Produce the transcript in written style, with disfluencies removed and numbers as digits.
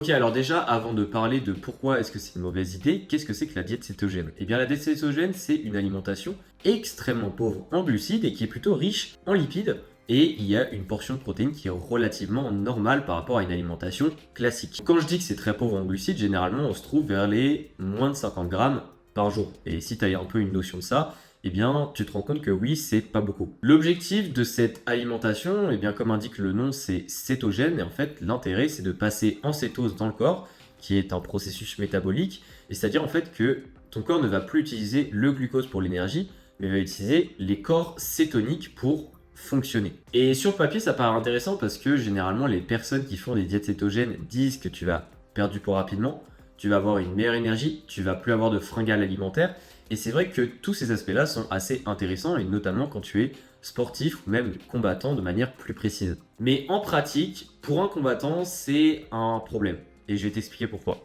Ok, alors déjà, avant de parler de pourquoi est-ce que c'est une mauvaise idée, qu'est-ce que c'est que la diète cétogène? Eh bien, la diète cétogène, c'est une alimentation extrêmement pauvre en glucides et qui est plutôt riche en lipides. Et il y a une portion de protéines qui est relativement normale par rapport à une alimentation classique. Quand je dis que c'est très pauvre en glucides, généralement, on se trouve vers les moins de 50 grammes par jour. Et si tu as un peu une notion de ça, eh bien, tu te rends compte que oui, c'est pas beaucoup. L'objectif de cette alimentation, eh bien, comme indique le nom, c'est cétogène. Et en fait, l'intérêt, c'est de passer en cétose dans le corps, qui est un processus métabolique. Et c'est-à-dire, en fait, que ton corps ne va plus utiliser le glucose pour l'énergie, mais va utiliser les corps cétoniques pour fonctionner. Et sur le papier, ça paraît intéressant parce que généralement, les personnes qui font des diètes cétogènes disent que tu vas perdre du poids rapidement, tu vas avoir une meilleure énergie, tu vas plus avoir de fringales alimentaires. Et c'est vrai que tous ces aspects-là sont assez intéressants, et notamment quand tu es sportif ou même combattant de manière plus précise. Mais en pratique, pour un combattant, c'est un problème. Et je vais t'expliquer pourquoi.